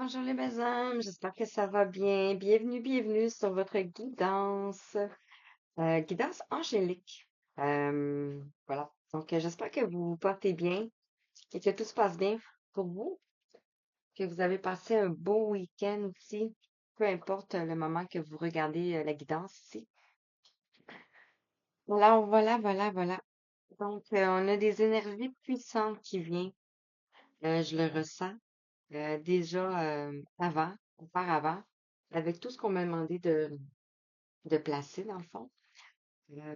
Bonjour les amis, j'espère que ça va bien. Bienvenue sur votre guidance, guidance angélique. Voilà, donc j'espère que vous vous portez bien et que tout se passe bien pour vous, que vous avez passé un beau week-end aussi, peu importe le moment que vous regardez la guidance ici. Voilà. Donc, on a des énergies puissantes qui viennent, je le ressens déjà auparavant, avec tout ce qu'on m'a demandé de placer dans le fond,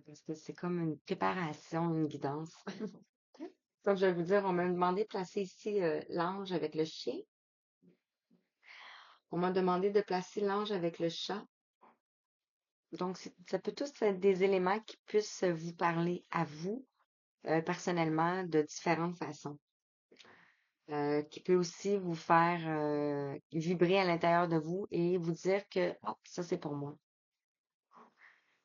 parce que c'est comme une préparation, une guidance. Donc, je vais vous dire, on m'a demandé de placer ici l'ange avec le chien. On m'a demandé de placer l'ange avec le chat. Donc, ça peut tous être des éléments qui puissent vous parler à vous, personnellement, de différentes façons. Qui peut aussi vous faire vibrer à l'intérieur de vous et vous dire que ah, ça, c'est pour moi.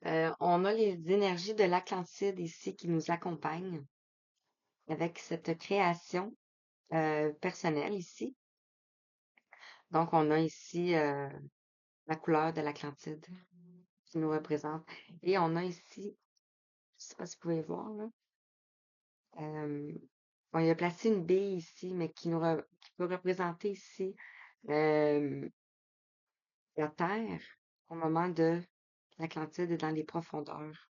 On a les énergies de l'Atlantide ici qui nous accompagnent avec cette création personnelle ici. Donc, on a ici la couleur de l'Atlantide qui nous représente. Et on a ici, je sais pas si vous pouvez voir, là, euh, on y a placé une bille ici, mais qui peut représenter ici euh, la Terre au moment de l'Atlantide et dans les profondeurs.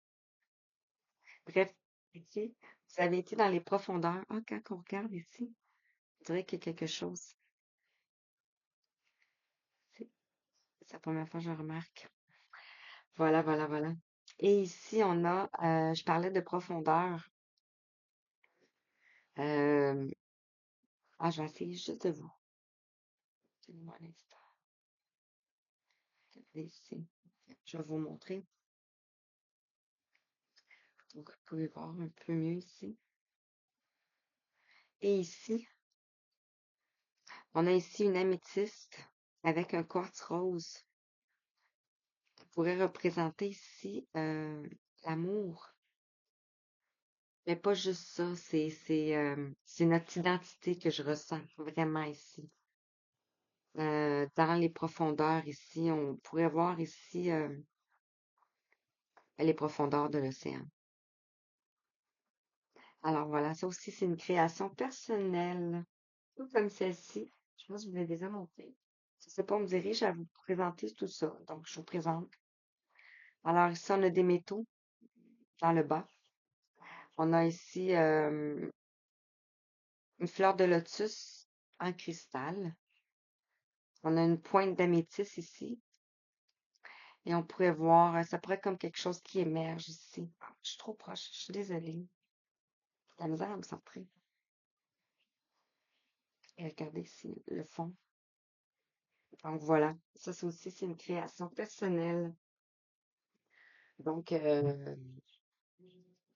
Bref, ici, vous avez été dans les profondeurs. Ah, quand on regarde ici, on dirait qu'il y a quelque chose. C'est la première fois que je le remarque. Voilà. Et ici, on a, je parlais de profondeur. Euh, je vais essayer juste de vous. Donnez-moi un instant. Regardez ici. Je vais vous montrer. Donc, vous pouvez voir un peu mieux ici. Et ici, on a ici une améthyste avec un quartz rose qui pourrait représenter ici l'amour. Mais pas juste ça, c'est notre identité que je ressens vraiment ici. Dans les profondeurs ici, on pourrait voir ici les profondeurs de l'océan. Alors voilà, ça aussi c'est une création personnelle, tout comme celle-ci. Je pense que je vous l'ai déjà montré. Je sais pas, on me dirige à vous présenter tout ça. Donc, je vous présente. Alors ici, on a des métaux dans le bas. On a ici une fleur de lotus en cristal. On a une pointe d'améthyste ici. Et on pourrait voir, ça pourrait être comme quelque chose qui émerge ici. Ah, je suis trop proche, je suis désolée. J'ai la misère à me centrer. Et regardez ici le fond. Donc voilà, ça c'est aussi c'est une création personnelle. Donc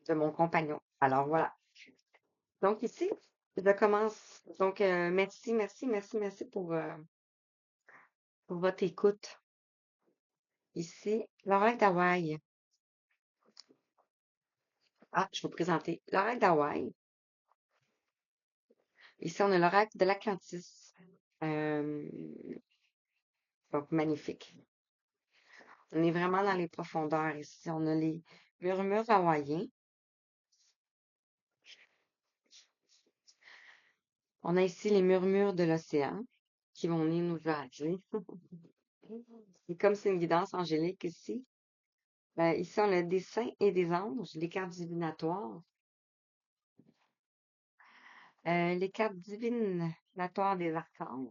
de mon compagnon. Alors voilà. Donc ici, je commence. Donc merci pour votre écoute. Ici, l'oracle d'Hawaï. Ah, je vais vous présenter l'oracle d'Hawaï. Ici, on a l'oracle de l'Atlantis. Euh, donc magnifique. On est vraiment dans les profondeurs ici. On a les murmures hawaïens. On a ici les murmures de l'océan qui vont venir nous jaser. Et comme c'est une guidance angélique ici, ben, ici on a des saints et des anges, les cartes divinatoires. Les cartes divinatoires des archanges.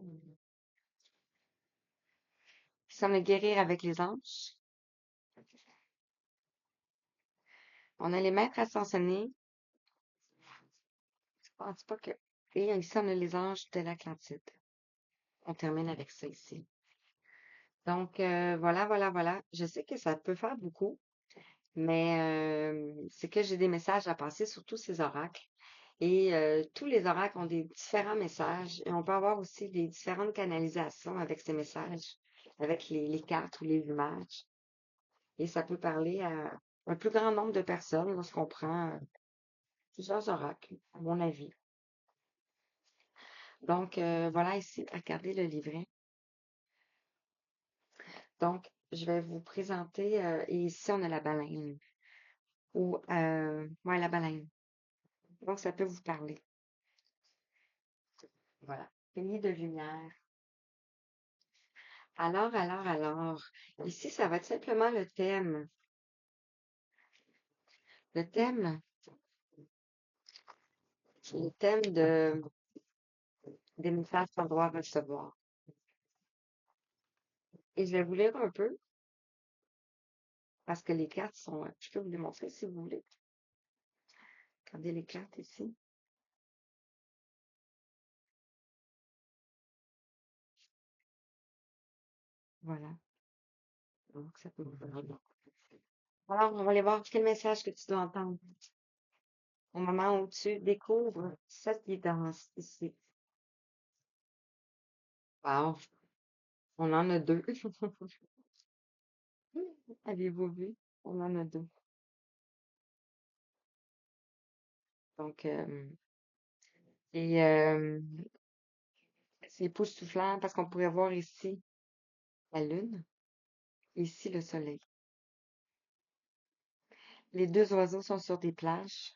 Ici on a guérir avec les anges. On a les maîtres ascensionnés. Je pense pas que. Et ici on a les anges de l'Atlantide. On termine avec ça ici. Donc, voilà. Je sais que ça peut faire beaucoup, mais c'est que j'ai des messages à passer sur tous ces oracles. Et tous les oracles ont des différents messages. Et on peut avoir aussi des différentes canalisations avec ces messages, avec les cartes ou les images. Et ça peut parler à un plus grand nombre de personnes lorsqu'on prend plusieurs oracles, à mon avis. Donc, voilà ici, regardez le livret. Donc, je vais vous présenter, et ici, on a la baleine, ou, ouais, la baleine. Donc, ça peut vous parler. Voilà. Pays de lumière. Alors, ici, ça va être simplement le thème. Le thème, c'est le thème des messages qu'on doit recevoir. Et je vais vous lire un peu, parce que les cartes sont, je peux vous les montrer si vous voulez. Regardez les cartes ici. Voilà. Donc, ça peut vous parler. Alors, on va aller voir quel message que tu dois entendre au moment où tu découvres cette guidance ici. Wow, on en a deux. Avez-vous vu? On en a deux. Donc, et c'est époustouflant parce qu'on pourrait voir ici la lune, ici le soleil. Les deux oiseaux sont sur des plages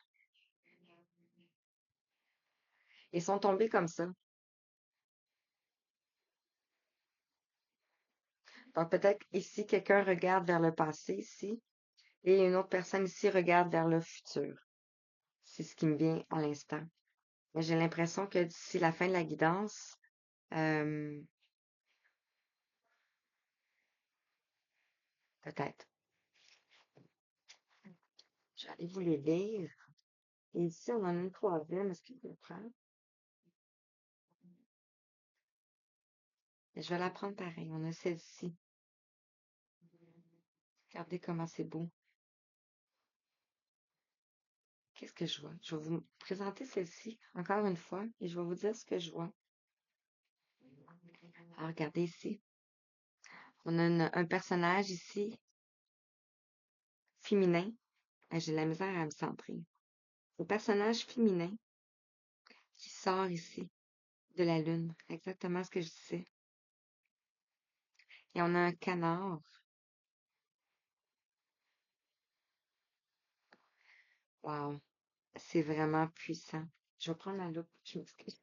et sont tombés comme ça. Donc, peut-être ici, quelqu'un regarde vers le passé ici et une autre personne ici regarde vers le futur. C'est ce qui me vient à l'instant. Mais j'ai l'impression que d'ici la fin de la guidance, euh, peut-être. Je vais aller vous les lire. Et ici, on en a une troisième. Est-ce que je le prends? Je vais la prendre pareil. On a celle-ci. Regardez comment c'est beau. Qu'est-ce que je vois? Je vais vous présenter celle-ci encore une fois et je vais vous dire ce que je vois. Alors, regardez ici. On a un personnage ici, féminin. Ah, j'ai de la misère à me centrer. Le personnage féminin qui sort ici de la lune. Exactement ce que je disais. Et on a un canard. Wow. C'est vraiment puissant. Je vais prendre la loupe. Je m'excuse.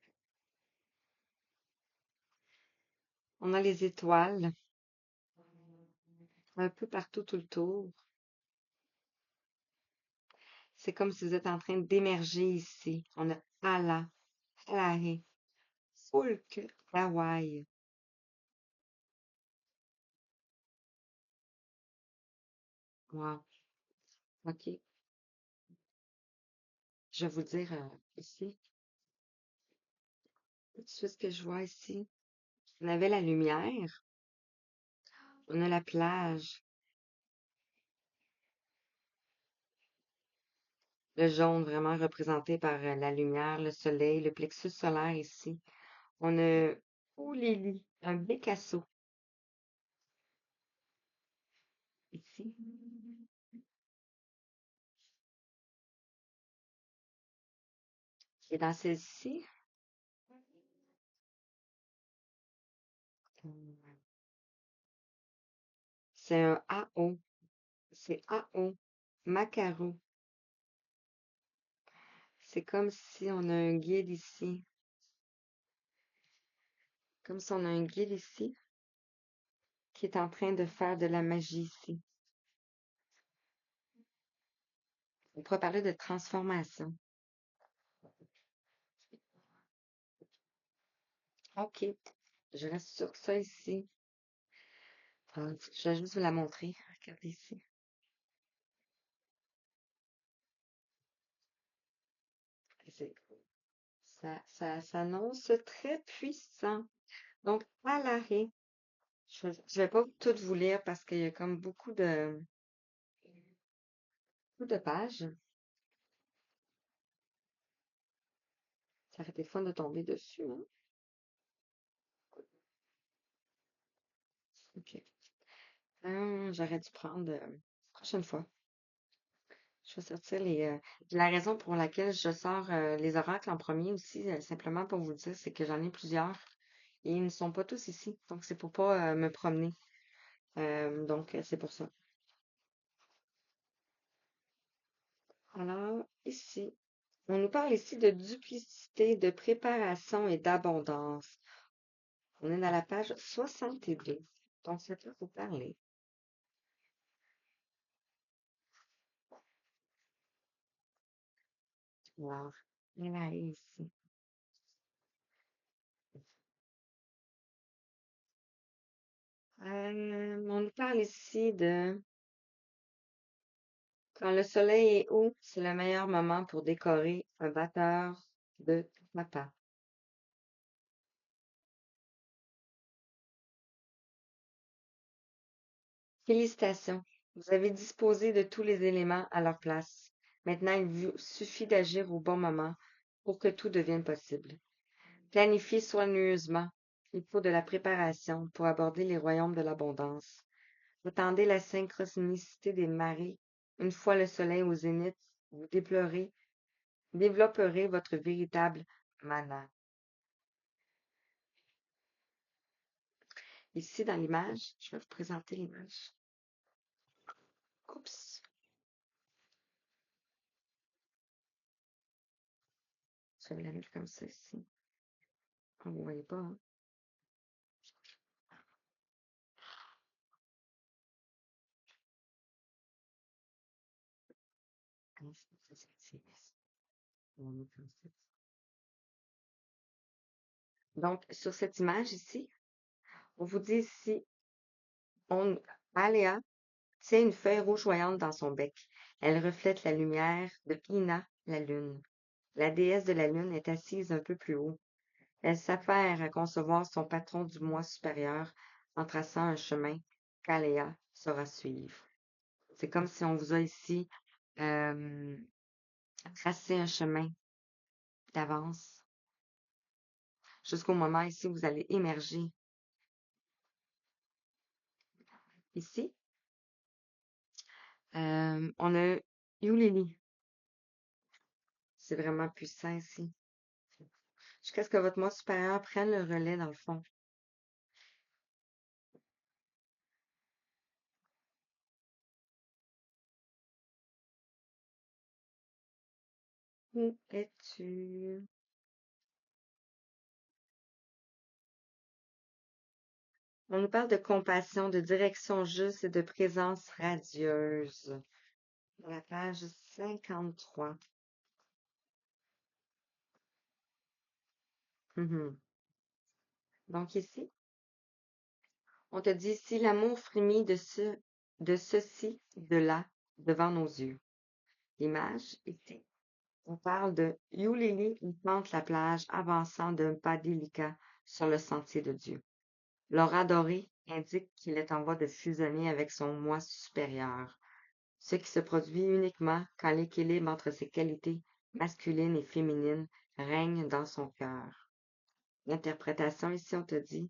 On a les étoiles un peu partout tout le tour. C'est comme si vous êtes en train d'émerger ici. On a Ala, Alahe, Fulk, Hawaii. Wow. OK. Je vais vous dire ici. Tout de suite ce que je vois ici. On avait la lumière. On a la plage. Le jaune vraiment représenté par la lumière, le soleil, le plexus solaire ici. On a Oulili, un bécasso ici. Et dans celle-ci, c'est un AO. C'est AO. Macaro. C'est comme si on a un guide ici. Comme si on a un guide ici qui est en train de faire de la magie ici. On pourrait parler de transformation. OK. Je reste sur ça ici. Je vais juste vous la montrer. Regardez ici. C'est- ça s'annonce très puissant. Donc, à l'arrêt, je vais pas tout vous lire parce qu'il y a comme beaucoup de pages. Ça fait des fois de tomber dessus, hein. OK. J'aurais dû prendre prochaine fois. Je vais sortir la raison pour laquelle je sors les oracles en premier aussi, simplement pour vous le dire, c'est que j'en ai plusieurs et ils ne sont pas tous ici. Donc, c'est pour pas me promener. Donc, c'est pour ça. Alors, ici, on nous parle ici de duplicité, de préparation et d'abondance. On est dans la page 62. Donc, ça peut vous parler. Alors, elle arrive ici. On nous parle ici de quand le soleil est haut, c'est le meilleur moment pour décorer un batteur de papa. Félicitations, vous avez disposé de tous les éléments à leur place. Maintenant, il vous suffit d'agir au bon moment pour que tout devienne possible. Planifiez soigneusement. Il faut de la préparation pour aborder les royaumes de l'abondance. Attendez la synchronicité des marées. Une fois le soleil au zénith, vous développerez votre véritable mana. Ici, dans l'image, je vais vous présenter l'image. Oups, je vais la mettre comme ça ici. Vous ne voyez pas, hein? Donc, sur cette image ici, on vous dit ici, Aléa tient une feuille rougeoyante dans son bec. Elle reflète la lumière de Ina, la lune. La déesse de la lune est assise un peu plus haut. Elle s'affaire à concevoir son patron du mois supérieur en traçant un chemin qu'Aléa saura suivre. C'est comme si on vous a ici euh, tracé un chemin d'avance jusqu'au moment ici où vous allez émerger. Ici, on a Yulili. C'est vraiment puissant ici. Jusqu'à ce que votre moi supérieur prenne le relais dans le fond. Où es-tu? On nous parle de compassion, de direction juste et de présence radieuse. Dans la page 53. Mhm. Donc ici, on te dit ici, l'amour frémit de ceci, de là, devant nos yeux. L'image ici, on parle de Yulili qui plante la plage, avançant d'un pas délicat sur le sentier de Dieu. L'aura dorée indique qu'il est en voie de fusionner avec son moi supérieur, ce qui se produit uniquement quand l'équilibre entre ses qualités masculines et féminines règne dans son cœur. L'interprétation ici, on te dit,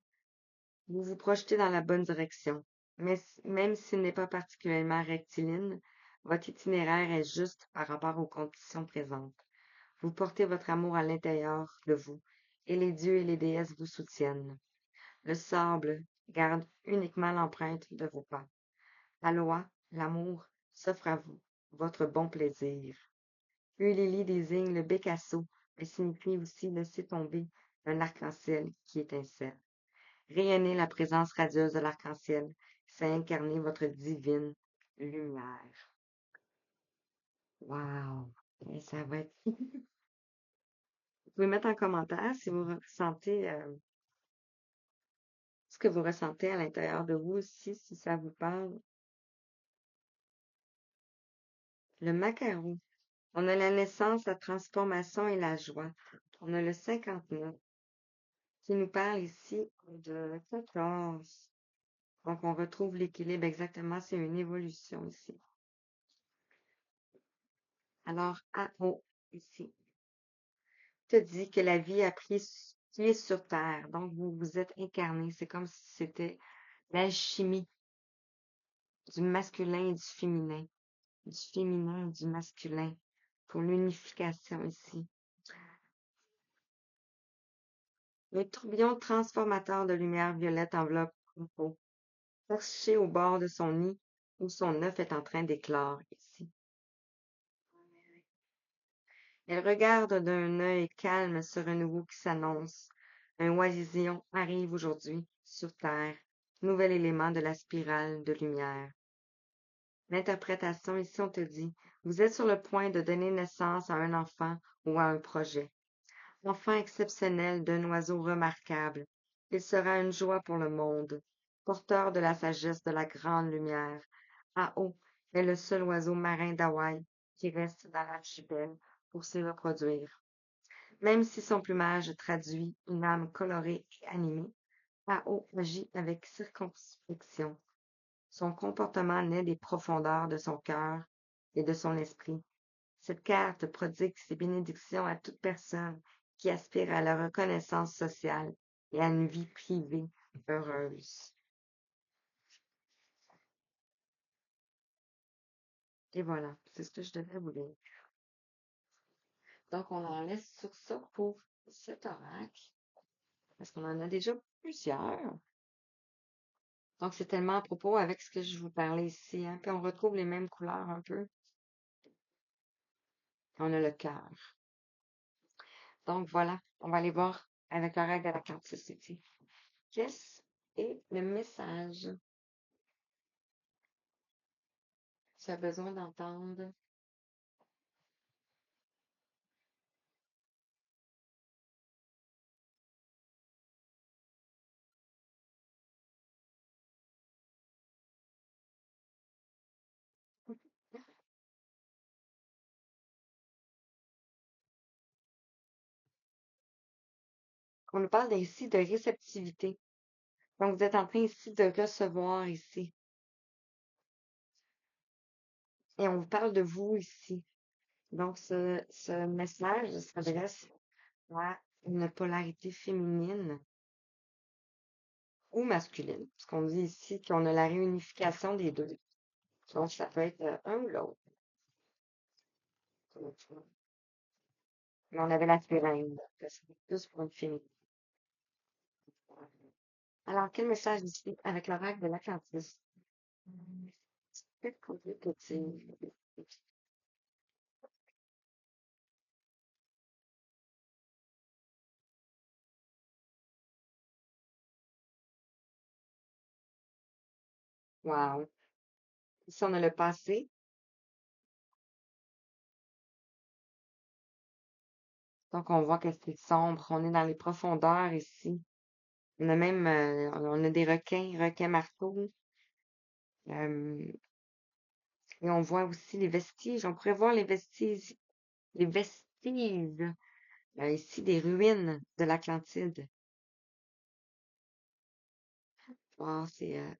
vous vous projetez dans la bonne direction, mais même s'il n'est pas particulièrement rectiligne, votre itinéraire est juste par rapport aux conditions présentes. Vous portez votre amour à l'intérieur de vous, et les dieux et les déesses vous soutiennent. Le sable garde uniquement l'empreinte de vos pas. La loi, l'amour, s'offre à vous, votre bon plaisir. Eulili désigne le bécasseau, mais signifie aussi laisser tomber un arc-en-ciel qui étincelle. Rayonnez la présence radieuse de l'arc-en-ciel, c'est incarner votre divine lumière. Wow! Et ça va être... Vous pouvez mettre en commentaire si vous ressentez ce que vous ressentez à l'intérieur de vous aussi, si ça vous parle. Le macaron. On a la naissance, la transformation et la joie. On a le 59 qui nous parle ici de 14. Donc, on retrouve l'équilibre exactement. C'est une évolution ici. Alors, AO ici te dit que la vie a pris pied sur terre. Donc, vous vous êtes incarné. C'est comme si c'était l'alchimie du masculin et du féminin et du masculin pour l'unification ici. Le tourbillon transformateur de lumière violette enveloppe Kumpo. perché au bord de son nid où son œuf est en train d'éclore ici. Elle regarde d'un œil calme ce renouveau qui s'annonce. Un oisillon arrive aujourd'hui sur Terre, nouvel élément de la spirale de lumière. L'interprétation, ici, on te dit, vous êtes sur le point de donner naissance à un enfant ou à un projet. Enfant exceptionnel d'un oiseau remarquable. Il sera une joie pour le monde, porteur de la sagesse de la grande lumière. Ao est le seul oiseau marin d'Hawaï qui reste dans l'archipel pour s'y reproduire. Même si son plumage traduit une âme colorée et animée, Ao agit avec circonspection. Son comportement naît des profondeurs de son cœur et de son esprit. Cette carte prodigue ses bénédictions à toute personne qui aspire à la reconnaissance sociale et à une vie privée heureuse. Et voilà, c'est ce que je devais vous dire. Donc, on en laisse sur ça pour cet oracle, parce qu'on en a déjà plusieurs. Donc, c'est tellement à propos avec ce que je vous parlais ici, hein. Puis on retrouve les mêmes couleurs un peu. On a le cœur. Donc, voilà, on va aller voir avec l'oracle de la carte Society. Qu'est-ce est le message? Tu as besoin d'entendre. On nous parle ici de réceptivité. Donc, vous êtes en train ici de recevoir ici. Et on vous parle de vous ici. Donc, ce message s'adresse à une polarité féminine ou masculine. Parce qu'on dit ici qu'on a la réunification des deux. Donc, ça peut être un ou l'autre. Mais on avait la sirène. C'est plus pour une féminine. Alors, quel message ici avec l'oracle de l'Atlantis? Qu'est-ce qu'on dit que c'est? Wow. Ici, on a le passé. Donc, on voit que c'est sombre. On est dans les profondeurs ici. On a même, on a des requins marteaux. euh, et on voit aussi les vestiges. On pourrait voir les vestiges ici des ruines de l'Atlantide. Wow, oh, je vais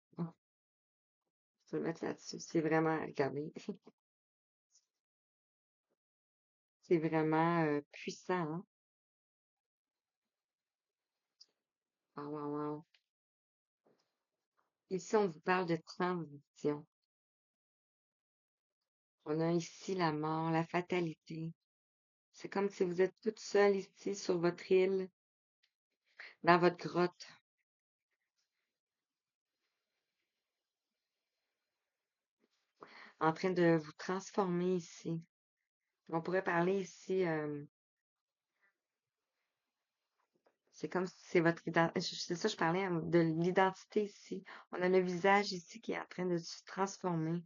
le mettre là-dessus. C'est vraiment, regardez, c'est vraiment puissant, hein? Wow, wow, wow. Ici, on vous parle de transition. On a ici la mort, la fatalité. C'est comme si vous êtes toute seule ici sur votre île, dans votre grotte, en train de vous transformer ici. On pourrait parler ici, c'est comme si c'est votre identité. C'est ça, je parlais de l'identité ici. On a le visage ici qui est en train de se transformer.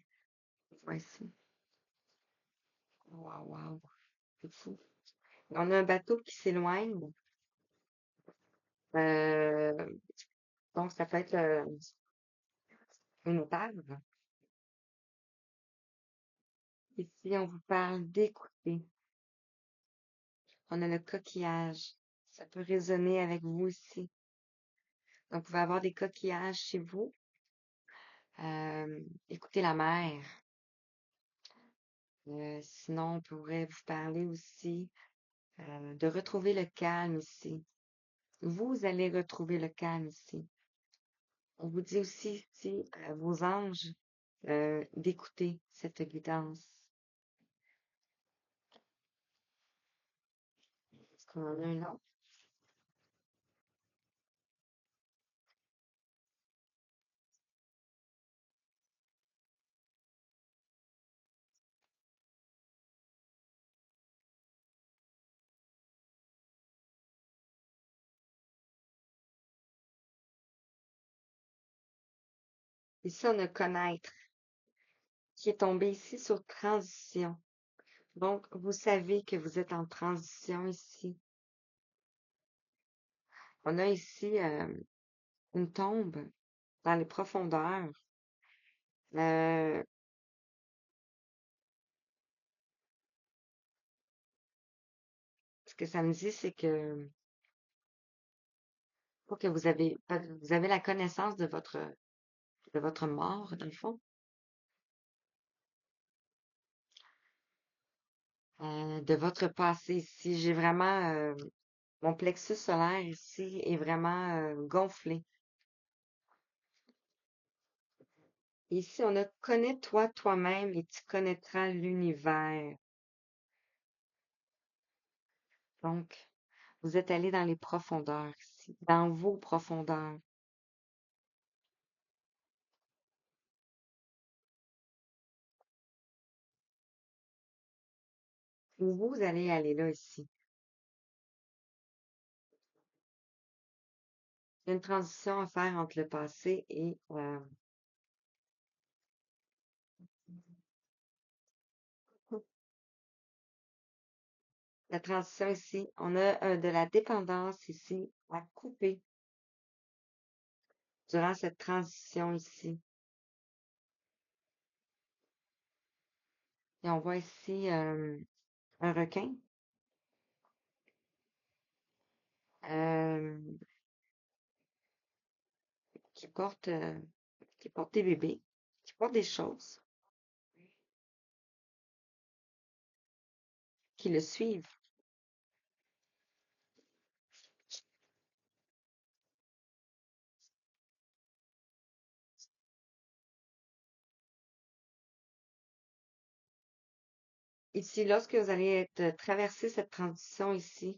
Voici. Waouh, waouh, c'est fou. On a un bateau qui s'éloigne. Euh, donc, ça peut être une épave. Ici, on vous parle d'écouter. On a le coquillage. Ça peut résonner avec vous ici. Donc, vous pouvez avoir des coquillages chez vous. Écoutez la mer. Sinon, on pourrait vous parler aussi de retrouver le calme ici. Vous allez retrouver le calme ici. On vous dit aussi ici, vos anges, d'écouter cette guidance. Est-ce qu'on en a un autre? Ici, on a connaître qui est tombé ici sur transition. Donc, vous savez que vous êtes en transition ici. On a ici une tombe dans les profondeurs. Euh, Ce que ça me dit, c'est que pour que vous avez la connaissance de votre mort, dans le fond, de votre passé ici. J'ai vraiment mon plexus solaire ici est vraiment gonflé. Ici, on a connais-toi toi-même et tu connaîtras l'univers. Donc, vous êtes allé dans les profondeurs ici, dans vos profondeurs. Où vous allez aller là ici. Il y a une transition à faire entre le passé et la transition ici. On a de la dépendance ici à couper durant cette transition ici. Et on voit ici un requin euh, qui porte, euh, qui porte des bébés, qui porte des choses, qui le suivent. Ici, lorsque vous allez être traverser cette transition ici,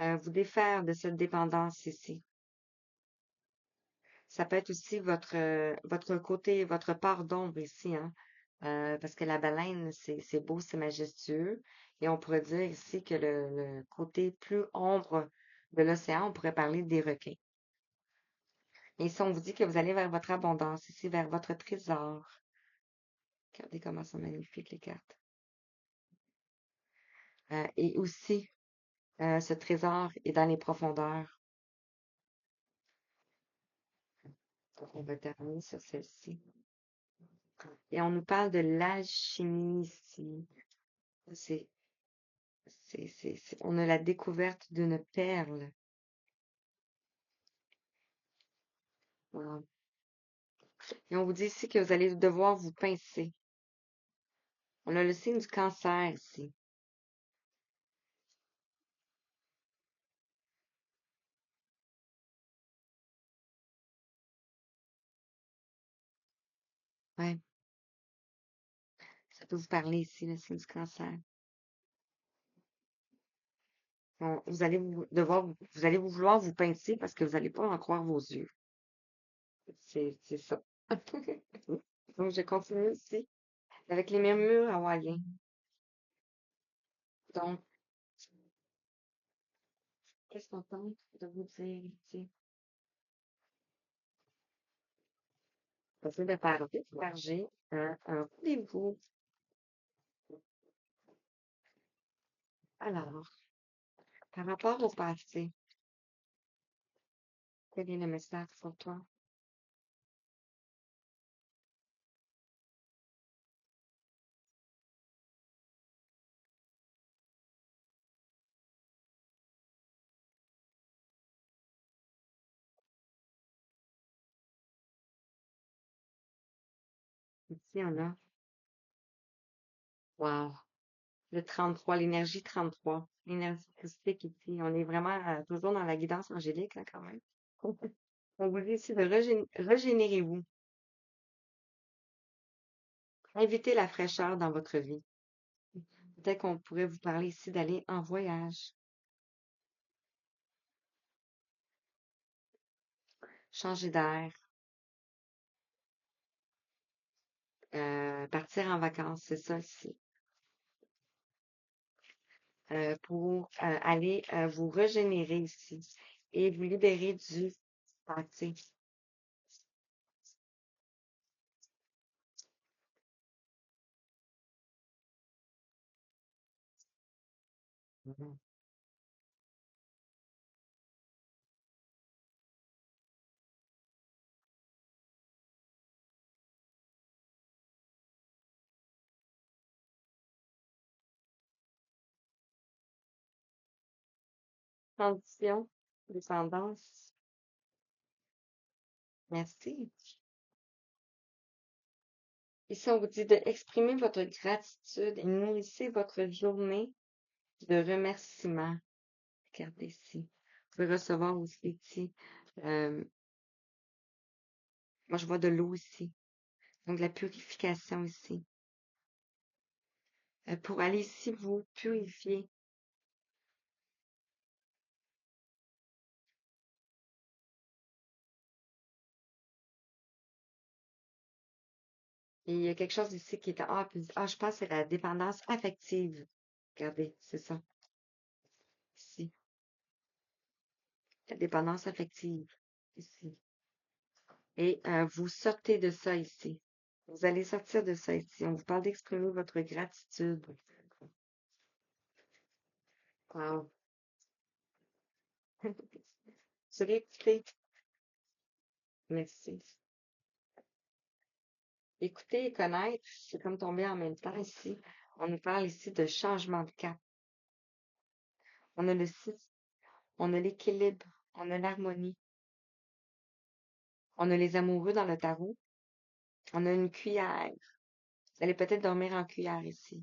vous défaire de cette dépendance ici. Ça peut être aussi votre côté, votre part d'ombre ici, hein. Parce que la baleine, c'est beau, c'est majestueux. Et on pourrait dire ici que le côté plus ombre de l'océan, on pourrait parler des requins. Et ici, on vous dit que vous allez vers votre abondance, ici, vers votre trésor. Regardez comment sont magnifiques les cartes. Et aussi, ce trésor est dans les profondeurs. Donc, on va terminer sur celle-ci. Et on nous parle de l'alchimie ici. C'est, on a la découverte d'une perle. Wow. Et on vous dit ici que vous allez devoir vous pincer. On a le signe du cancer ici. Ouais, ça peut vous parler ici, le signe du cancer. Vous allez vous allez vous vouloir vous pincer parce que vous n'allez pas en croire vos yeux. C'est ça. Donc, je continue ici avec les murmures hawaïens. Donc, qu'est-ce qu'on tente de vous dire ici? Essayez de faire décharger un rendez-vous. Alors, par rapport au passé, quel est le message pour toi? Ici, on a, wow, le 33, l'énergie 33, l'énergie christique ici. On est vraiment toujours dans la guidance angélique, là, quand même. On vous dit ici de régénérez-vous. Invitez la fraîcheur dans votre vie. Peut-être qu'on pourrait vous parler ici d'aller en voyage, changer d'air, partir en vacances, c'est ça ici. Pour aller vous régénérer ici et vous libérer du passé. Mhm. Condition, dépendance. Merci. Ici, on vous dit de exprimer votre gratitude et nourrissez votre journée de remerciements. Regardez ici. Vous pouvez recevoir aussi ici. euh, Moi, je vois de l'eau ici. Donc, la purification ici. Pour aller ici vous purifier. Et il y a quelque chose ici qui est... je pense que c'est la dépendance affective. Regardez, c'est ça. Ici. La dépendance affective. Ici. Et vous sortez de ça ici. Vous allez sortir de ça ici. On vous parle d'exprimer votre gratitude. Wow. Vous allez écouter. Merci. Écouter et connaître, c'est comme tomber en même temps ici. On nous parle ici de changement de cap. On a le 6, on a l'équilibre, on a l'harmonie, on a les amoureux dans le tarot, on a une cuillère. Vous allez peut-être dormir en cuillère ici.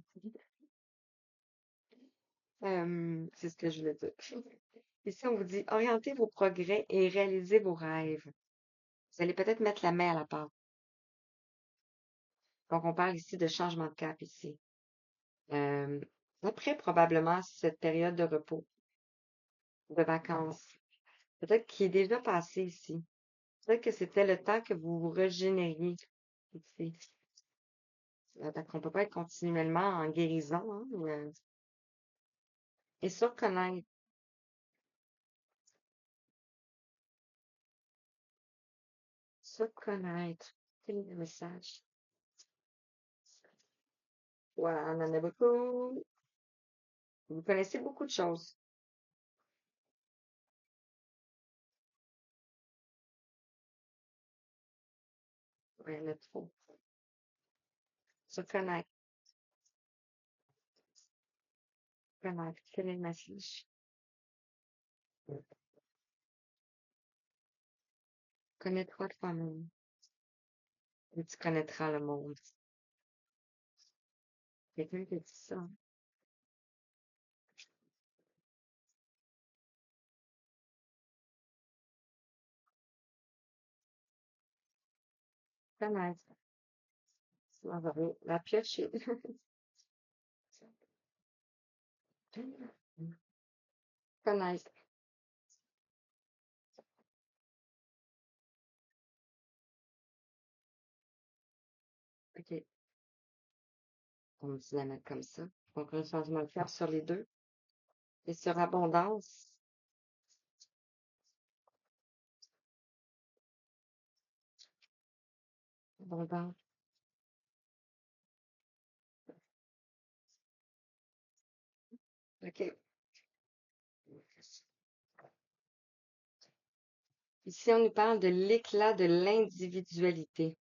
C'est ce que je voulais dire. Ici, on vous dit orientez vos progrès et réalisez vos rêves. Vous allez peut-être mettre la main à la pâte. Donc, on parle ici de changement de cap ici. Euh, Après, probablement, cette période de repos, de vacances, peut-être qui est déjà passé ici. Peut-être que c'était le temps que vous vous régénériez ici. Parce qu'on peut pas être continuellement en guérison, hein, et se reconnaître, se connaître. Quel est le message? Ouais, on en a beaucoup. Vous connaissez beaucoup de choses. Ouais, il y en a trop. Se connaître, connaître. Quel est le message? Connais-toi toi-même et tu connaîtras le monde. Quelqu'un qui dit ça. Connaître. On va la piocher. Connaître. OK. On va la mettre comme ça. Donc, un changement de cœur sur les deux. Et sur abondance. Abondance. OK. Ici, on nous parle de l'éclat de l'individualité.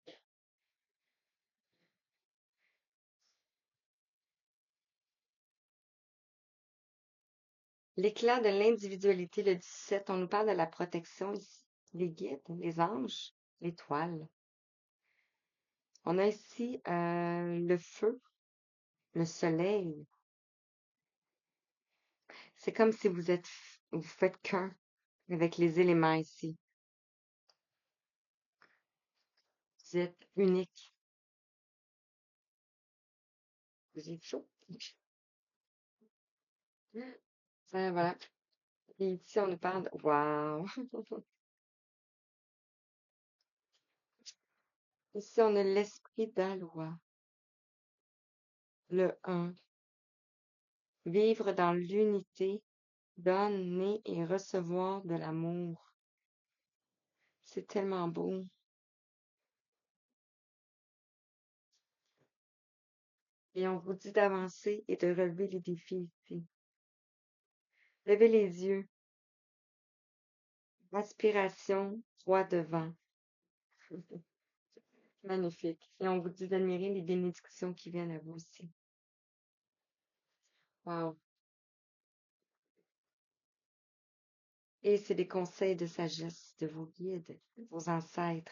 L'éclat de l'individualité, le 17, on nous parle de la protection ici. Les guides, les anges, l'étoile. On a ici le feu, le soleil. C'est comme si vous faites qu'un avec les éléments ici. Vous êtes unique. Vous êtes chaud. Voilà. Et ici, on nous parle de... Wow! Ici, on a l'esprit d'Alois. Le un. Vivre dans l'unité, donner et recevoir de l'amour. C'est tellement beau. Et on vous dit d'avancer et de relever les défis ici. Levez les yeux. Aspiration, voix devant. Magnifique. Et on vous dit d'admirer les bénédictions qui viennent à vous aussi. Wow. Et c'est des conseils de sagesse de vos guides, de vos ancêtres.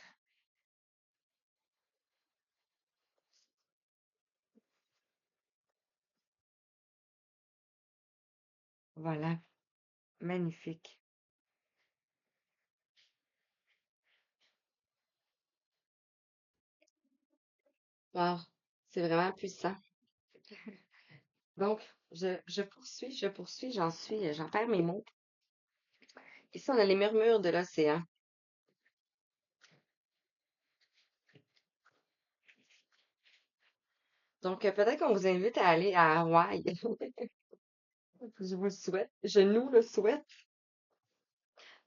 Voilà. Magnifique. Wow. C'est vraiment puissant. Donc, je poursuis, j'en perds mes mots. Ici, on a les murmures de l'océan. Donc, peut-être qu'on vous invite à aller à Hawaï. Je vous le souhaite. Je nous le souhaite.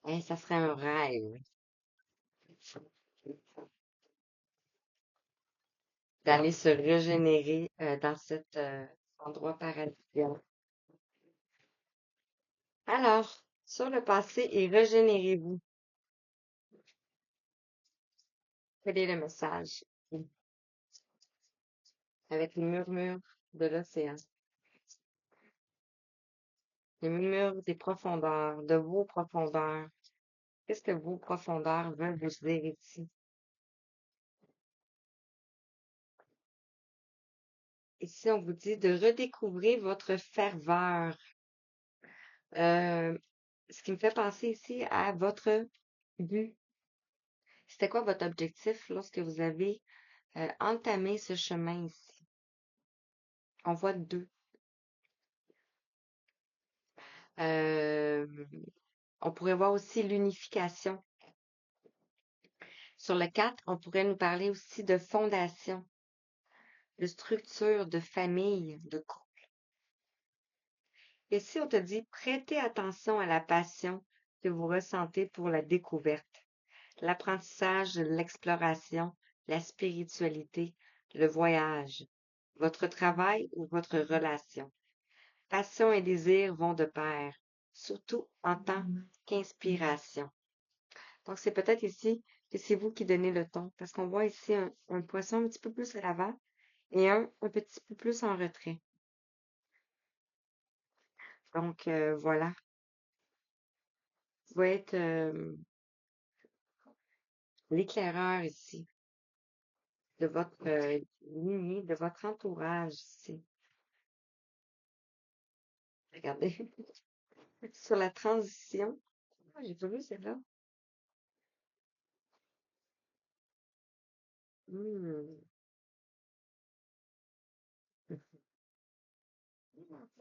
Eh, ça serait un rêve d'aller se régénérer dans cet endroit paradisiaque. Alors, sur le passé et régénérez-vous. Quel est le message avec les murmures de l'océan? Les murmures des profondeurs, de vos profondeurs. Qu'est-ce que vos profondeurs veulent vous dire ici? Ici, on vous dit de redécouvrir votre ferveur. Euh, Ce qui me fait penser ici à votre but. C'était quoi votre objectif lorsque vous avez entamé ce chemin ici? On voit deux. Euh, on pourrait voir aussi l'unification. Sur le 4, on pourrait nous parler aussi de fondation, de structure, de famille, de couple. Et si on te dit prêtez attention à la passion que vous ressentez pour la découverte, l'apprentissage, l'exploration, la spiritualité, le voyage, votre travail ou votre relation. Passion et désir vont de pair, surtout en tant qu'inspiration. Donc, c'est peut-être ici que c'est vous qui donnez le ton, parce qu'on voit ici un poisson un petit peu plus à l'avant et un petit peu plus en retrait. Donc, voilà. Vous pouvez être l'éclaireur ici de votre lignée, de votre entourage ici. Regardez. Sur la transition. Ah, j'ai pas vu celle-là. Hmm.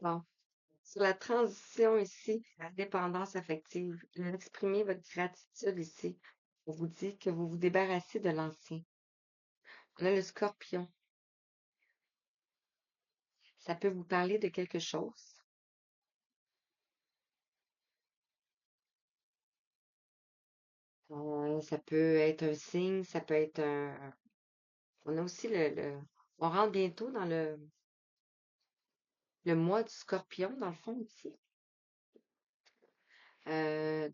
Bon. Sur la transition ici, la dépendance affective, exprimez votre gratitude ici. On vous dit que vous vous débarrassez de l'ancien. On a le scorpion. Ça peut vous parler de quelque chose. Ça peut être un signe, ça peut être un... On a aussi On rentre bientôt dans le mois du scorpion, dans le fond, ici.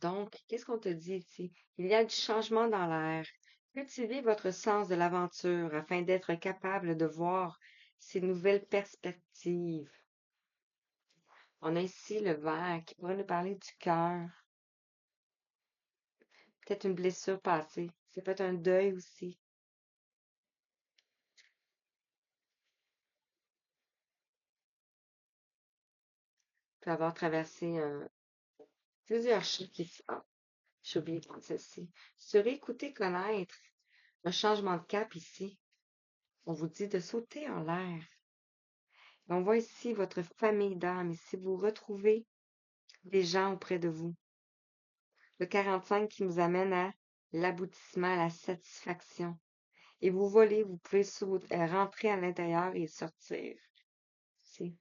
Donc, qu'est-ce qu'on te dit ici? Il y a du changement dans l'air. Cultivez votre sens de l'aventure afin d'être capable de voir ces nouvelles perspectives. On a ici le vert qui pourrait nous parler du cœur, peut-être une blessure passée. C'est peut-être un deuil aussi. Peut avoir traversé plusieurs chiffres ici. Ah, j'ai oublié de prendre celle-ci. Se réécouter, connaître un changement de cap ici. On vous dit de sauter en l'air. Et on voit ici votre famille d'âme. Ici, vous retrouvez des gens auprès de vous. Le 45 qui nous amène à l'aboutissement, à la satisfaction. Et vous volez, vous pouvez rentrer à l'intérieur et sortir. Si.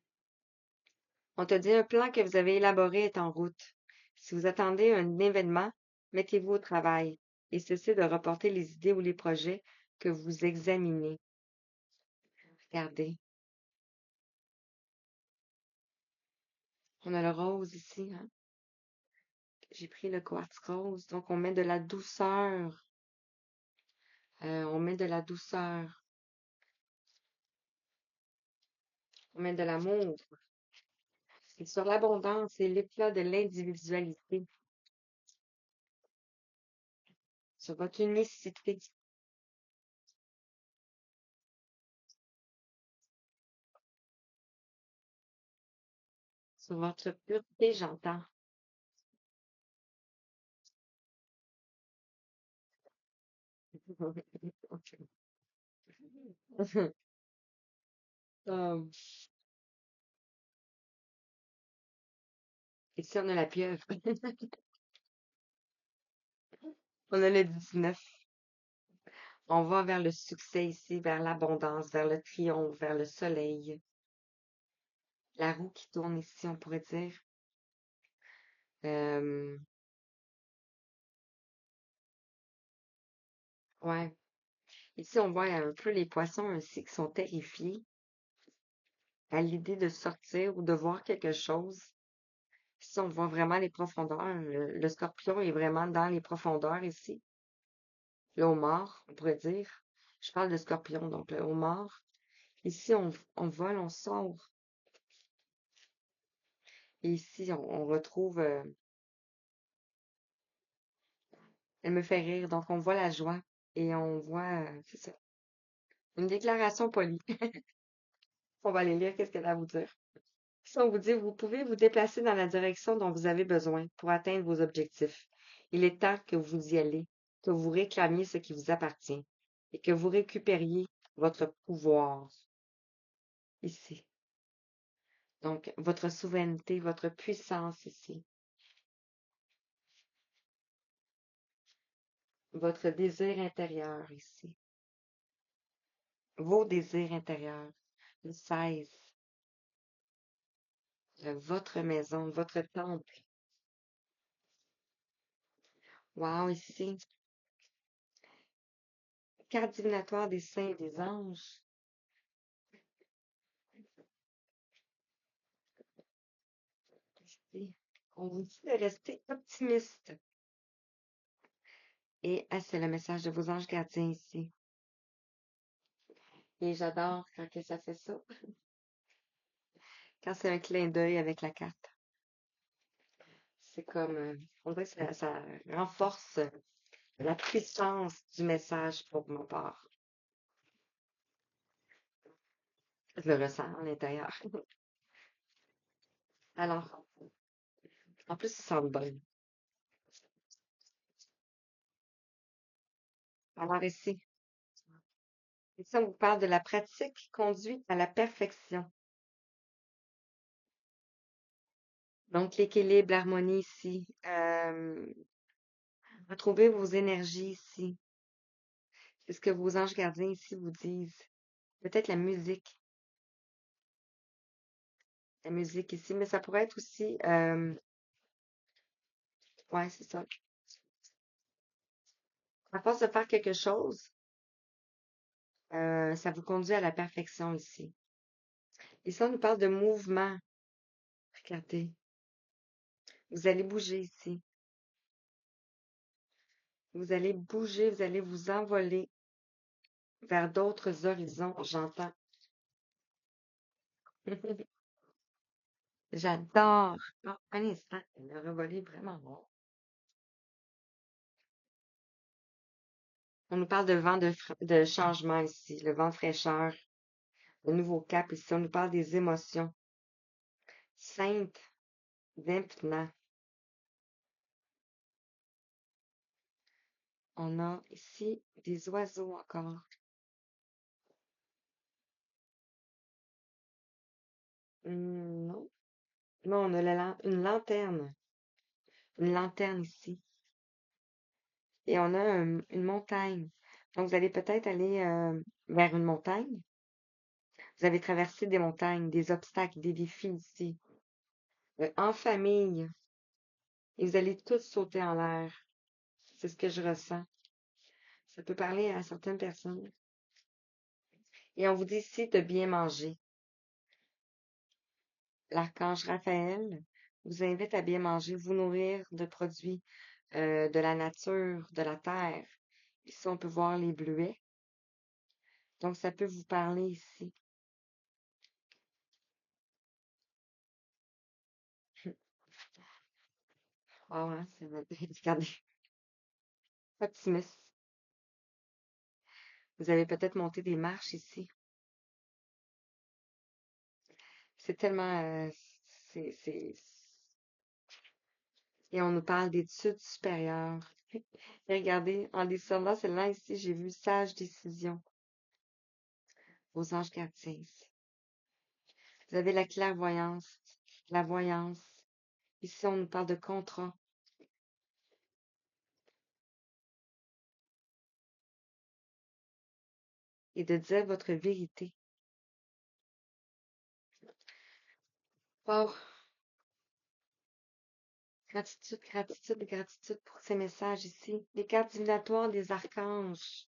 On te dit un plan que vous avez élaboré est en route. Si vous attendez un événement, mettez-vous au travail et cessez de reporter les idées ou les projets que vous examinez. Regardez, on a le rose ici, hein? J'ai pris le quartz rose. Donc, on met de la douceur. On met de la douceur. On met de l'amour. C'est sur l'abondance et l'éclat de l'individualité. Sur votre unicité. Sur votre pureté, j'entends. Hum, Ici, on a la pieuvre. On a le 19. On va vers le succès ici, vers l'abondance, vers le triomphe, vers le soleil. La roue qui tourne ici, on pourrait dire. Euh, ouais. Ici, on voit un peu les poissons aussi qui sont terrifiés à l'idée de sortir ou de voir quelque chose. Ici, on voit vraiment les profondeurs. Le scorpion est vraiment dans les profondeurs ici. Le homard, on pourrait dire. Je parle de scorpion, donc le homard. Ici, on vole, on sort. Et ici, on retrouve... elle me fait rire, donc on voit la joie. Et on voit, c'est ça, une déclaration polie. On va aller lire qu'est-ce qu'elle a à vous dire. Si on vous dit, vous pouvez vous déplacer dans la direction dont vous avez besoin pour atteindre vos objectifs. Il est temps que vous y allez, que vous réclamiez ce qui vous appartient et que vous récupériez votre pouvoir ici. Donc, votre souveraineté, votre puissance ici, votre désir intérieur ici, vos désirs intérieurs, le 16, votre maison, votre temple. Wow, ici, carte divinatoire des saints et des anges. Ici, on vous dit de rester optimiste. Et c'est le message de vos anges gardiens ici. Et j'adore quand que ça fait ça. Quand c'est un clin d'œil avec la carte. C'est comme, on dirait que ça renforce la puissance du message pour ma part. Je le ressens à l'intérieur. Alors, en plus, ça sent bon. Alors ici, on vous parle de la pratique qui conduit à la perfection. Donc, l'équilibre, l'harmonie ici. Retrouvez vos énergies ici. C'est ce que vos anges gardiens ici vous disent. Peut-être la musique ici, mais ça pourrait être aussi, ouais, c'est ça. À force de faire quelque chose, ça vous conduit à la perfection ici. Ici, on nous parle de mouvement. Regardez, vous allez bouger ici. Vous allez bouger, vous allez vous envoler vers d'autres horizons, j'entends. J'adore. Ah, un instant, elle a revolé vraiment bon. On nous parle de vent de changement ici, le vent de fraîcheur, le nouveau cap ici. On nous parle des émotions. Sainte, maintenant. On a ici des oiseaux encore. Non. Non, on a une lanterne. Une lanterne ici. Et on a une montagne. Donc, vous allez peut-être aller vers une montagne. Vous avez traversé des montagnes, des obstacles, des défis ici. En famille. Et vous allez tous sauter en l'air. C'est ce que je ressens. Ça peut parler à certaines personnes. Et on vous dit ici de bien manger. L'archange Raphaël vous invite à bien manger, vous nourrir de produits de la nature, de la terre. Ici, on peut voir les bleuets. Donc, ça peut vous parler ici. Ah ouais, c'est vrai. Regardez, optimiste. Vous avez peut-être monté des marches ici. C'est tellement... c'est... Et on nous parle d'études supérieures. Et regardez, en descendant celle-là ici, j'ai vu sage décision, vos anges gardiens ici. Vous avez la clairvoyance, la voyance. Ici, on nous parle de contrat et de dire votre vérité. Wow! Gratitude, gratitude, gratitude pour ces messages ici. Les cartes divinatoires des archanges.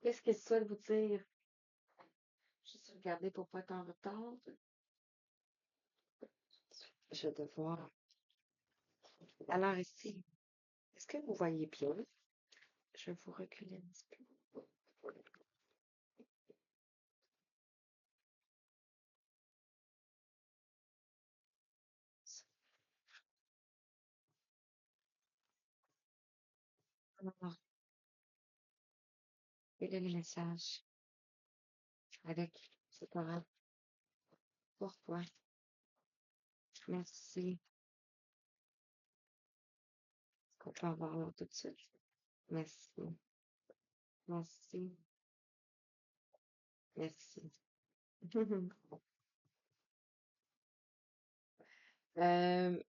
Qu'est-ce qu'ils souhaitent vous dire? Juste regarder pour pas être en retard. Je vais devoir. Alors ici, est-ce que vous voyez bien? Je vais vous reculer un petit peu. Alors, quel est le message avec ce parent? Pourquoi? Merci. Est-ce qu'on peut avoir là tout de suite? Merci. Merci. Merci. Euh,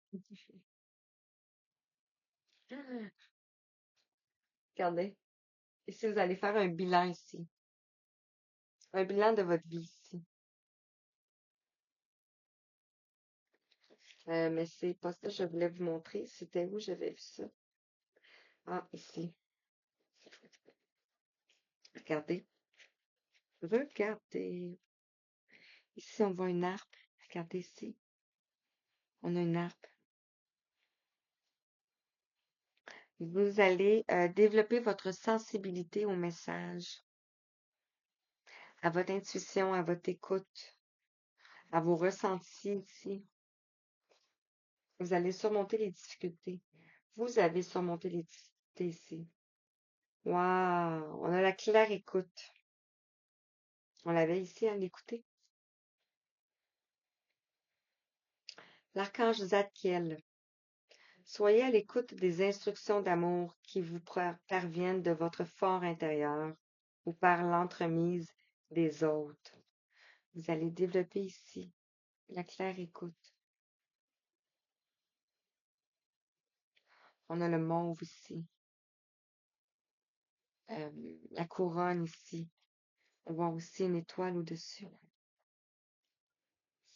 regardez. Ici, vous allez faire un bilan ici. Un bilan de votre vie ici. Mais c'est pas ça que je voulais vous montrer. C'était où j'avais vu ça? Ah, ici. Regardez. Regardez. Ici, on voit une harpe. Regardez ici. On a une harpe. Vous allez développer votre sensibilité au message, à votre intuition, à votre écoute, à vos ressentis ici. Vous allez surmonter les difficultés. Vous avez surmonté les difficultés ici. Waouh! On a la claire écoute. On l'avait ici à l'écouter. L'archange Zadkiel. Soyez à l'écoute des instructions d'amour qui vous parviennent de votre fort intérieur ou par l'entremise des autres. Vous allez développer ici la claire écoute. On a le mauve ici, la couronne ici. On voit aussi une étoile au-dessus.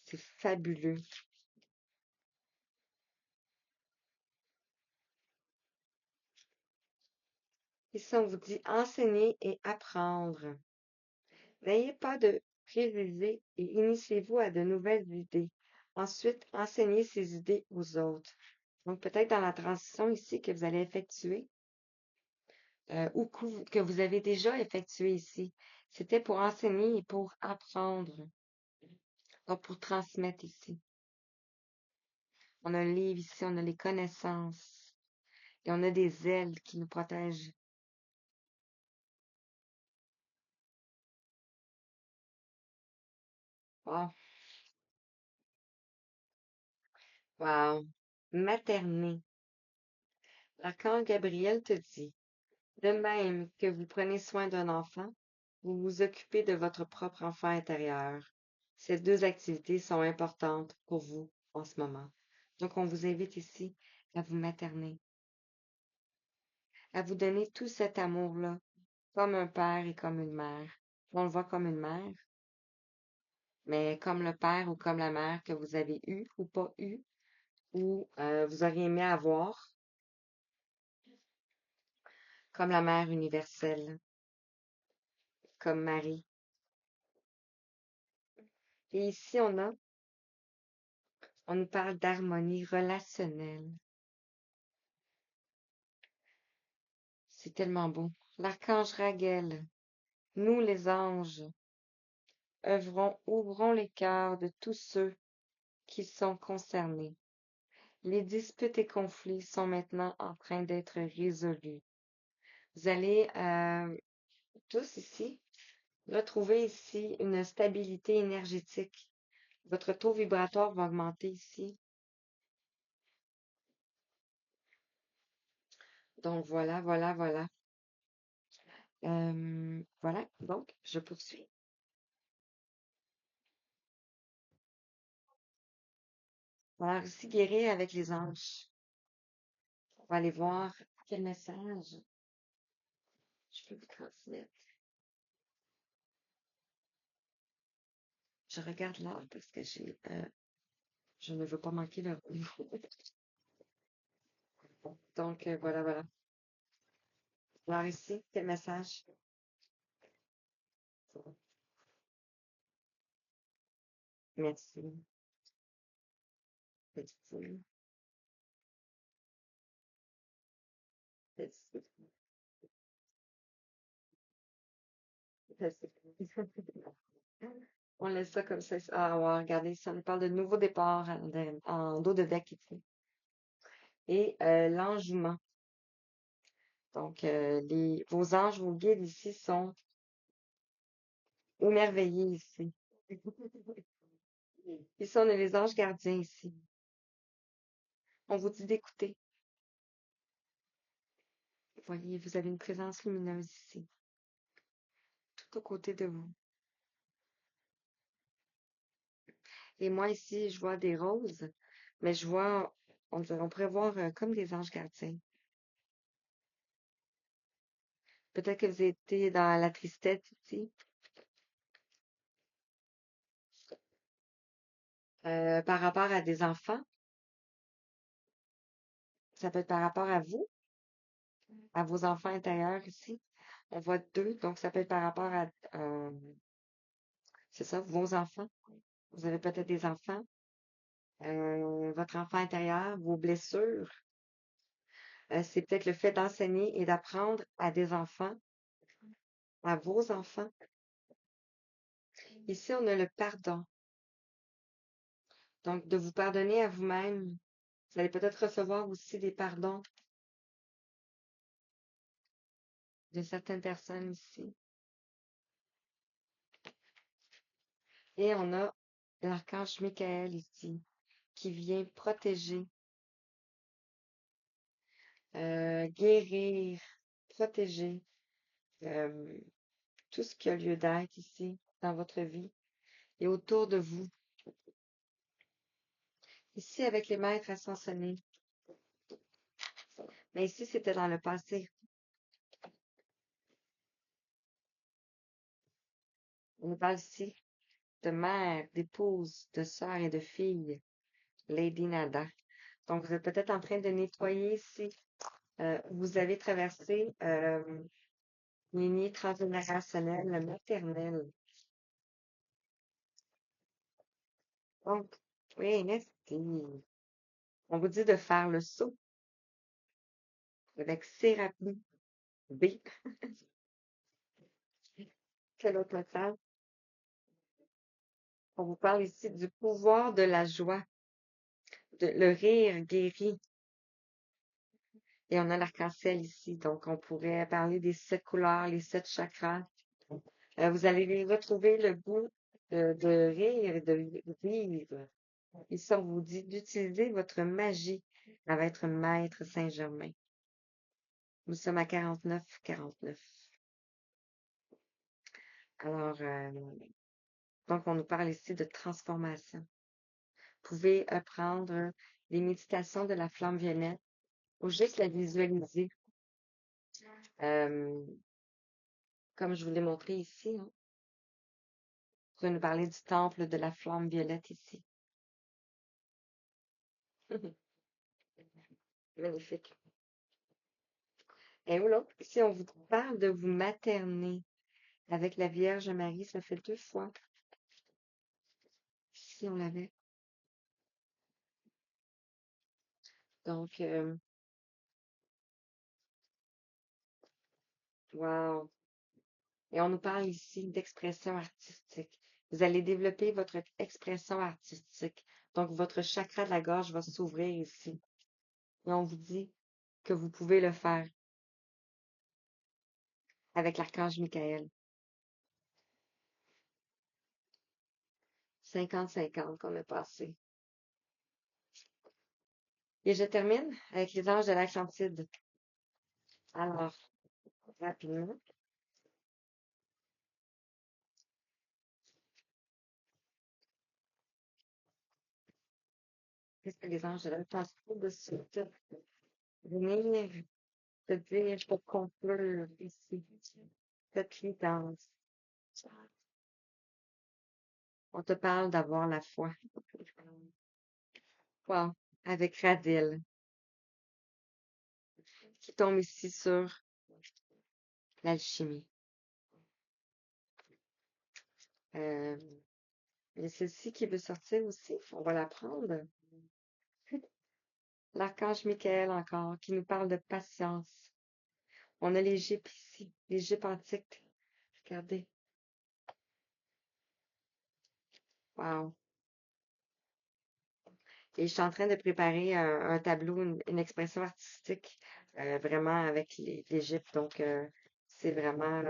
C'est fabuleux. Ici, on vous dit enseigner et apprendre. N'ayez pas de préjugés et initiez-vous à de nouvelles idées. Ensuite, enseignez ces idées aux autres. Donc, peut-être dans la transition ici que vous allez effectuer, ou que vous avez déjà effectué ici, c'était pour enseigner et pour apprendre, donc pour transmettre ici. On a un livre ici, on a les connaissances, et on a des ailes qui nous protègent. Wow, wow. Materner. L'archange Gabriel te dit, de même que vous prenez soin d'un enfant, vous vous occupez de votre propre enfant intérieur. Ces deux activités sont importantes pour vous en ce moment. Donc, on vous invite ici à vous materner, à vous donner tout cet amour-là, comme un père et comme une mère. On le voit comme une mère, mais comme le père ou comme la mère que vous avez eu ou pas eu, ou vous auriez aimé avoir, comme la mère universelle, comme Marie. Et ici, on a On nous parle d'harmonie relationnelle. C'est tellement beau. L'archange Raguel, nous les anges, ouvrons les cœurs de tous ceux qui sont concernés. Les disputes et conflits sont maintenant en train d'être résolus. Vous allez tous ici retrouver ici une stabilité énergétique. Votre taux vibratoire va augmenter ici. Donc voilà, voilà, voilà. Voilà, donc je poursuis. On va aussi guérir avec les anges. On va aller voir quel message je peux vous transmettre. Je regarde là parce que je ne veux pas manquer le rendez-vous. Donc voilà, voilà. Alors ici, quel message? Merci. Merci. Merci. Merci. On laisse ça comme ça. Ah, ouais, regardez, ça nous parle de nouveau départ en dos de deck ici. Et l'enjouement. Donc, vos anges, vos guides ici sont émerveillés ici. Ici, on a les anges gardiens ici. On vous dit d'écouter. Vous voyez, vous avez une présence lumineuse ici, tout aux côtés de vous. Et moi ici, je vois des roses, mais je vois, on pourrait voir comme des anges gardiens. Peut-être que vous étiez dans la tristesse ici, par rapport à des enfants. Ça peut être par rapport à vous, à vos enfants intérieurs ici. On voit deux, donc ça peut être par rapport à, c'est ça, vos enfants. Vous avez peut-être des enfants, votre enfant intérieur, vos blessures. C'est peut-être le fait d'enseigner et d'apprendre à des enfants, à vos enfants. Ici, on a le pardon. Donc, de vous pardonner à vous-même. Vous allez peut-être recevoir aussi des pardons de certaines personnes ici. Et on a l'archange Michael ici, qui vient protéger, guérir, protéger euh, tout ce qui a lieu d'être ici dans votre vie et autour de vous. Ici, avec les maîtres ascensionnés. Mais ici, c'était dans le passé. On parle ici de mère, d'épouse, de sœur et de fille, Lady Nada. Donc, vous êtes peut-être en train de nettoyer ici. Vous avez traversé une lignée transgénérationnelle maternelle. Donc, oui, merci. On vous dit de faire le saut avec Sérapie B. Quel autre message? On vous parle ici du pouvoir de la joie, de le rire guéri. Et on a l'arc-en-ciel ici. Donc, on pourrait parler des 7 couleurs, les 7 chakras. Vous allez retrouver le goût de rire et de vivre. Ici, on vous dit d'utiliser votre magie avec être maître Saint-Germain. Nous sommes à 49-49. Alors, donc, on nous parle ici de transformation. Vous pouvez prendre les méditations de la flamme violette ou juste la visualiser. Euh, comme je vous l'ai montré ici, hein. Vous pouvez nous parler du temple de la flamme violette ici. Magnifique. Et voilà, si on vous parle de vous materner avec la Vierge Marie, ça fait 2 fois. Si on l'avait. Donc, wow. Et on nous parle ici d'expression artistique. Vous allez développer votre expression artistique. Donc, votre chakra de la gorge va s'ouvrir ici. Et on vous dit que vous pouvez le faire avec l'archange Michael. 50-50 qu'on a passé. Et je termine avec les anges de l'Atlantide. Alors, rapidement, qu'est-ce que les anges de l'Atlantide de suite venir te dire pour conclure ici cette guidance? On te parle d'avoir la foi. Wow, avec Radil, qui tombe ici sur l'alchimie. Euh, il y a celle-ci qui veut sortir aussi. On va la prendre. L'archange Michael encore, qui nous parle de patience. On a l'Égypte ici, l'Égypte antique. Regardez. Wow. Et je suis en train de préparer un tableau, une expression artistique, vraiment avec l'Égypte. Donc, c'est vraiment,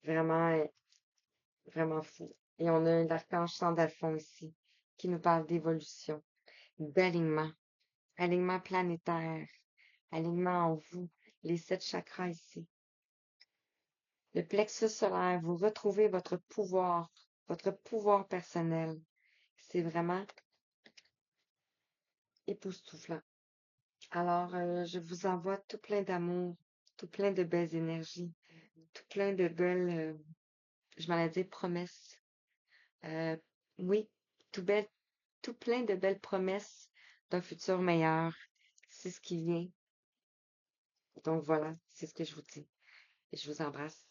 vraiment fou. Et on a l'archange Sandalphon ici, qui nous parle d'évolution, d'alignement, alignement planétaire, alignement en vous, les 7 chakras ici. Le plexus solaire, vous retrouvez votre pouvoir personnel. C'est vraiment époustouflant. Alors, je vous envoie tout plein d'amour, tout plein de belles énergies, tout plein de belles, je m'en ai dit promesses. Euh, oui, tout plein de belles promesses d'un futur meilleur. C'est ce qui vient. Donc voilà, c'est ce que je vous dis. Et je vous embrasse.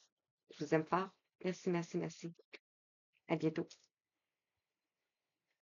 Je vous aime fort. Merci, merci, merci. À bientôt.